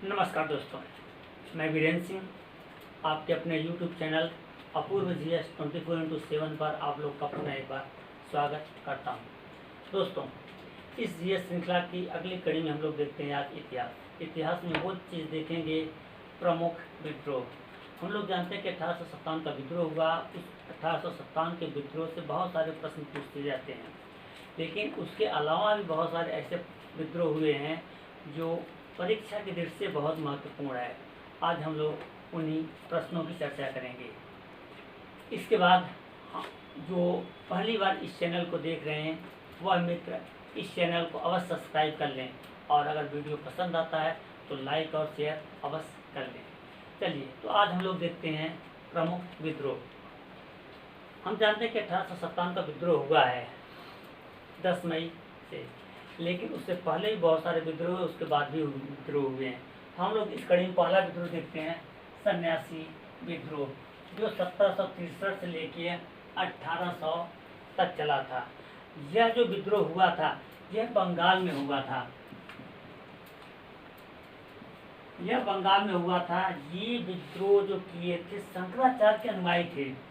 नमस्कार दोस्तों, मैं वीरेंद्र सिंह आपके अपने YouTube चैनल अपूर्व GS 24x7 पर आप लोग का पुनः एक बार स्वागत करता हूं। दोस्तों, इस GS श्रृंखला की अगली कड़ी में हम लोग देखते हैं आज इतिहास में वो चीज़ देखेंगे, प्रमुख विद्रोह। हम लोग जानते हैं कि 1857 का विद्रोह हुआ। उस 1857 के विद्रोह से बहुत सारे प्रश्न पूछते जाते हैं, लेकिन उसके अलावा भी बहुत सारे ऐसे विद्रोह हुए हैं जो परीक्षा की दृष्टि से बहुत महत्वपूर्ण है। आज हम लोग उन्हीं प्रश्नों की चर्चा करेंगे। इसके बाद जो पहली बार इस चैनल को देख रहे हैं वह मित्र इस चैनल को अवश्य सब्सक्राइब कर लें, और अगर वीडियो पसंद आता है तो लाइक और शेयर अवश्य कर लें। चलिए, तो आज हम लोग देखते हैं प्रमुख विद्रोह। हम जानते हैं कि 1857 का विद्रोह हुआ है 10 मई से, लेकिन उससे पहले भी बहुत सारे विद्रोह, उसके बाद भी विद्रोह हुए हैं। हम लोग इस कड़ी में पहला विद्रोह देखते हैं, सन्यासी विद्रोह, जो 1763 से लेके 1800 तक चला था। यह जो विद्रोह हुआ था यह बंगाल में हुआ था। ये विद्रोह जो किए थे शंकराचार्य के अनुयायी थे।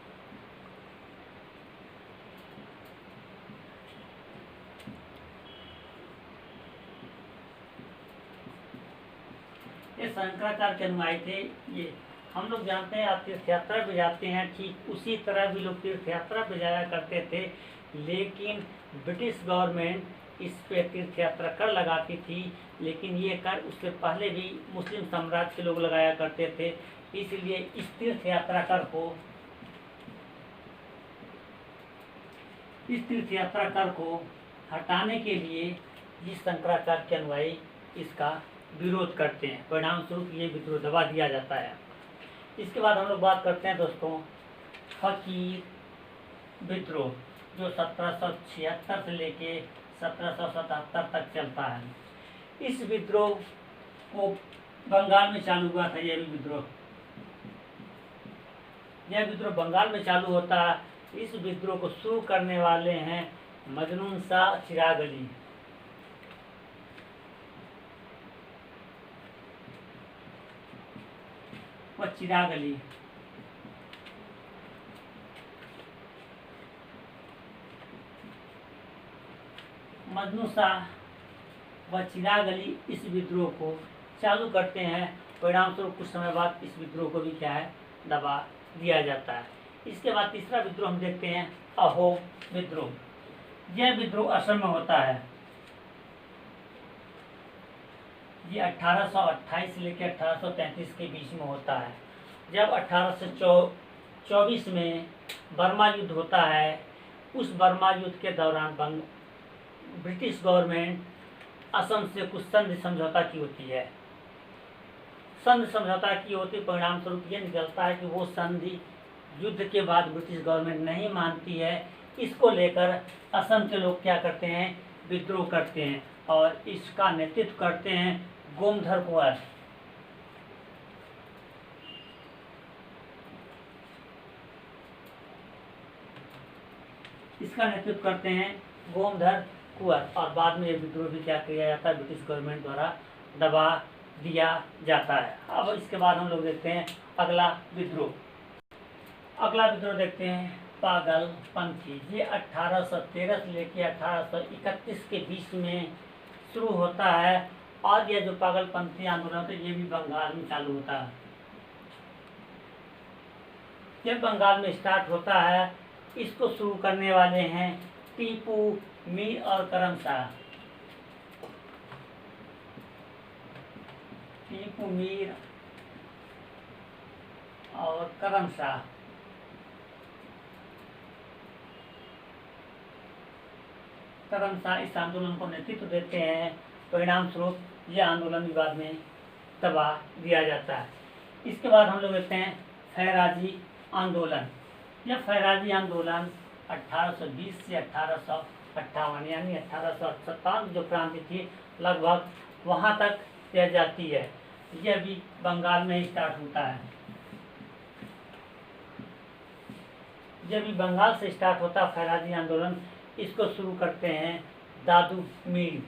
ये शंकराचार्य के अनुयायी थे। ये हम लोग जानते हैं, आप तीर्थ यात्रा पे जाते हैं, ठीक उसी तरह भी लोग तीर्थ यात्रा पे जाया करते थे, लेकिन ब्रिटिश गवर्नमेंट इस पे तीर्थ यात्रा कर लगाती थी। लेकिन ये कर उससे पहले भी मुस्लिम साम्राज्य के लोग लगाया करते थे। इसलिए इस तीर्थ यात्रा कर को हटाने के लिए ये शंकराचार्य के अनुयायी इसका विरोध करते हैं। परिणाम स्वरूप ये विद्रोह दबा दिया जाता है। इसके बाद हम लोग बात करते हैं दोस्तों, फकीर विद्रोह, जो 1776 से लेके 1777 तक चलता है। इस विद्रोह को बंगाल में चालू हुआ था। यह विद्रोह बंगाल में चालू होता है। इस विद्रोह को शुरू करने वाले हैं मजनून शाह चिराग अली। मजनू शाह व चिराग अली इस विद्रोह को चालू करते हैं। परिणाम स्वरूप कुछ समय बाद इस विद्रोह को भी क्या है, दबा दिया जाता है। इसके बाद तीसरा विद्रोह हम देखते हैं, अहोम विद्रोह। यह विद्रोह असम में होता है। ये 1828 से लेकर 1833 के बीच में होता है। जब 1824 में बर्मा युद्ध होता है, उस बर्मा युद्ध के दौरान ब्रिटिश गवर्नमेंट असम से कुछ संधि समझौता की होती है। परिणाम स्वरूप ये निकलता है कि वो संधि युद्ध के बाद ब्रिटिश गवर्नमेंट नहीं मानती है। इसको लेकर असम के लोग क्या करते हैं, विद्रोह करते हैं, और इसका नेतृत्व करते हैं गोमधर कुंवर। और बाद में ये विद्रोह भी क्या किया जाता है, ब्रिटिश गवर्नमेंट द्वारा दबा दिया जाता है। अब इसके बाद हम लोग देखते हैं अगला विद्रोह देखते हैं, पागलपंथी। ये 1813 से लेकर 1831 के बीच में शुरू होता है। और यह जो पागलपंथी आंदोलन होता है ये भी बंगाल में चालू होता है। जब बंगाल में स्टार्ट होता है, इसको शुरू करने वाले हैं टीपू मीर और करम शाह। इस आंदोलन को नेतृत्व देते हैं। परिणाम स्वरूप यह आंदोलन विवाद में दबा दिया जाता है। इसके बाद हम लोग देखते हैं फैराजी आंदोलन। यह फैराजी आंदोलन 1820 से 1858 यानी 1857 जो क्रांति थी लगभग वहाँ तक यह जाती है। यह भी बंगाल में ही स्टार्ट होता है। फैराजी आंदोलन। इसको शुरू करते हैं दादू मीर।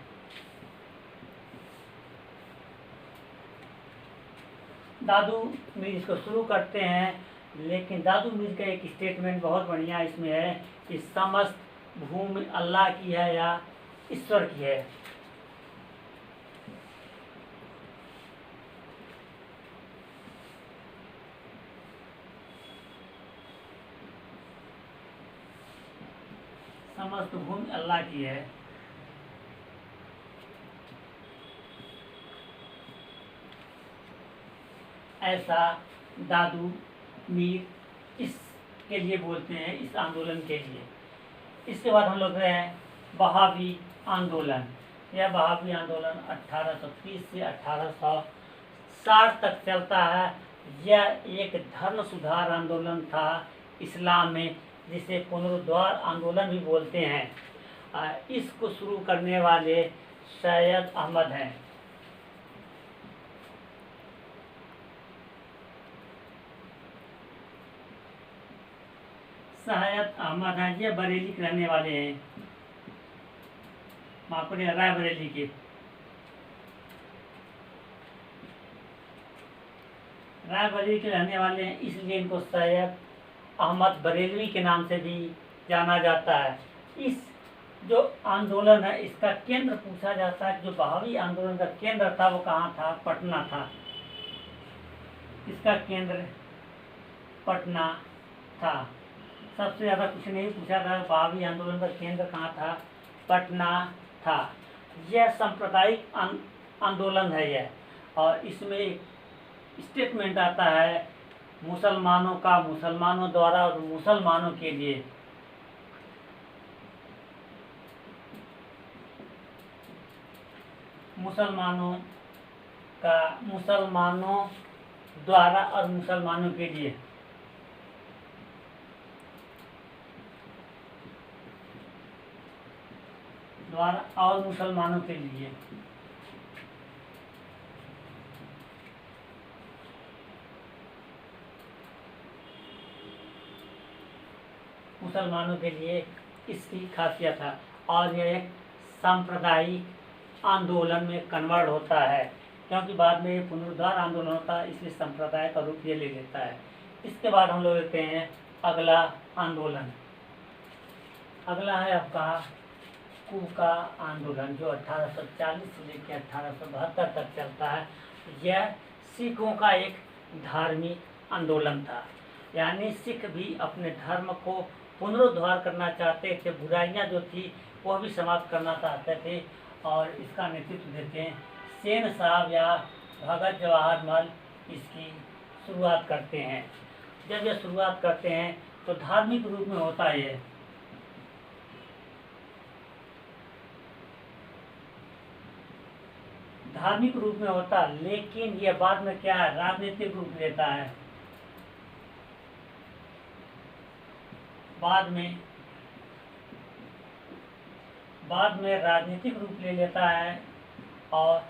दादू मीर इसको शुरू करते हैं, लेकिन दादू मीर का एक स्टेटमेंट बहुत बढ़िया इसमें है कि समस्त भूमि अल्लाह की है या ईश्वर की है। समस्त भूमि अल्लाह की है। ऐसा दादू मीर इसके लिए बोलते हैं, इस आंदोलन के लिए। इसके बाद हम लोग रहे हैं बहावी आंदोलन। यह बहावी आंदोलन 1830 से 1860 तक चलता है। यह एक धर्म सुधार आंदोलन था इस्लाम में, जिसे पुनरुद्धार आंदोलन भी बोलते हैं। इसको शुरू करने वाले सैयद अहमद हैं। सैयद अहमद हैं, ये बरेली के रहने वाले हैं, रायबरेली के। रायबरेली के रहने वाले हैं, इसलिए इनको सैयद अहमद बरेलवी के नाम से भी जाना जाता है। इस जो आंदोलन है इसका केंद्र पूछा जाता है, जो बहावी आंदोलन का केंद्र था वो कहाँ था? पटना था। इसका केंद्र पटना था। सबसे ज़्यादा कुछ नहीं पूछा था, बहावी आंदोलन का केंद्र कहाँ था? पटना था। यह सांप्रदायिक आंदोलन है यह, और इसमें स्टेटमेंट आता है मुसलमानों का, मुसलमानों द्वारा और मुसलमानों के लिए। मुसलमानों का, मुसलमानों द्वारा और मुसलमानों के लिए। द्वारा और मुसलमानों के लिए। मुसलमानों के लिए इसकी खासियत है, और यह एक सांप्रदायिक आंदोलन में कन्वर्ट होता है, क्योंकि बाद में पुनरुद्धार आंदोलन होता है, इसलिए संप्रदाय का रूप ये ले लेता है। इसके बाद हम लोग लेते हैं अगला आंदोलन। अगला है आपका कूका आंदोलन, जो 1840 से लेकर 1872 तक चलता है। यह सिखों का एक धार्मिक आंदोलन था, यानी सिख भी अपने धर्म को पुनरुद्धार करना चाहते थे, बुराइयां जो थी वह भी समाप्त करना चाहते थे, और इसका नेतृत्व देते हैं सेन साहब या भगत जवाहर मल इसकी शुरुआत करते हैं। जब यह शुरुआत करते हैं तो धार्मिक रूप में होता है, धार्मिक रूप में होता, लेकिन यह बाद में क्या है? राजनीतिक रूप लेता है। बाद में राजनीतिक रूप ले लेता है, और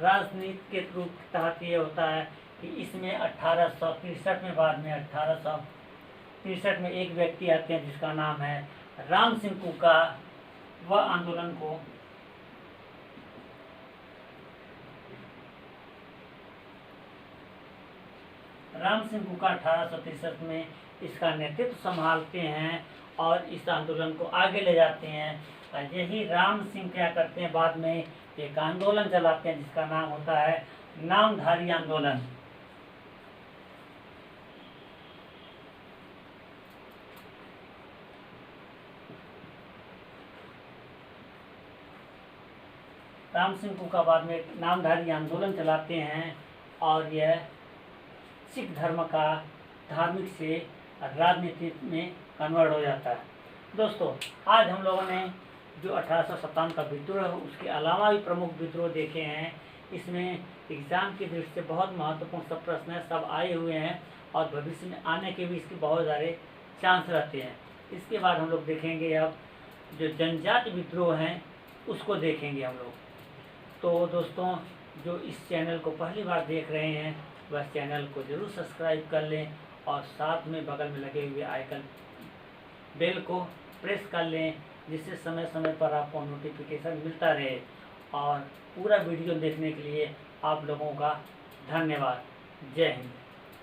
राजनीतिक रूप के तहत ये होता है कि इसमें 1863 में, बाद में 1863 में एक व्यक्ति आते हैं जिसका नाम है राम सिंह कूका। वह आंदोलन को राम सिंह कूका 1863 में इसका नेतृत्व संभालते हैं और इस आंदोलन को आगे ले जाते हैं। यही राम सिंह क्या करते हैं, बाद में एक आंदोलन चलाते हैं जिसका नाम होता है नामधारी आंदोलन। राम सिंह कूका बाद में एक नामधारी आंदोलन चलाते हैं, और यह सिख धर्म का धार्मिक से राजनीति में कन्वर्ट हो जाता है। दोस्तों, आज हम लोगों ने जो 1857 का विद्रोह है उसके अलावा भी प्रमुख विद्रोह देखे हैं। इसमें एग्ज़ाम की दृष्टि से बहुत महत्वपूर्ण सब प्रश्न है, सब आए हुए हैं, और भविष्य में आने के भी इसके बहुत सारे चांस रहते हैं। इसके बाद हम लोग देखेंगे अब जो जनजाति विद्रोह हैं उसको देखेंगे हम लोग। तो दोस्तों, जो इस चैनल को पहली बार देख रहे हैं वह चैनल को ज़रूर सब्सक्राइब कर लें, और साथ में बगल में लगे हुए आइकन बेल को प्रेस कर लें, जिससे समय समय पर आपको नोटिफिकेशन मिलता रहे। और पूरा वीडियो देखने के लिए आप लोगों का धन्यवाद। जय हिंद।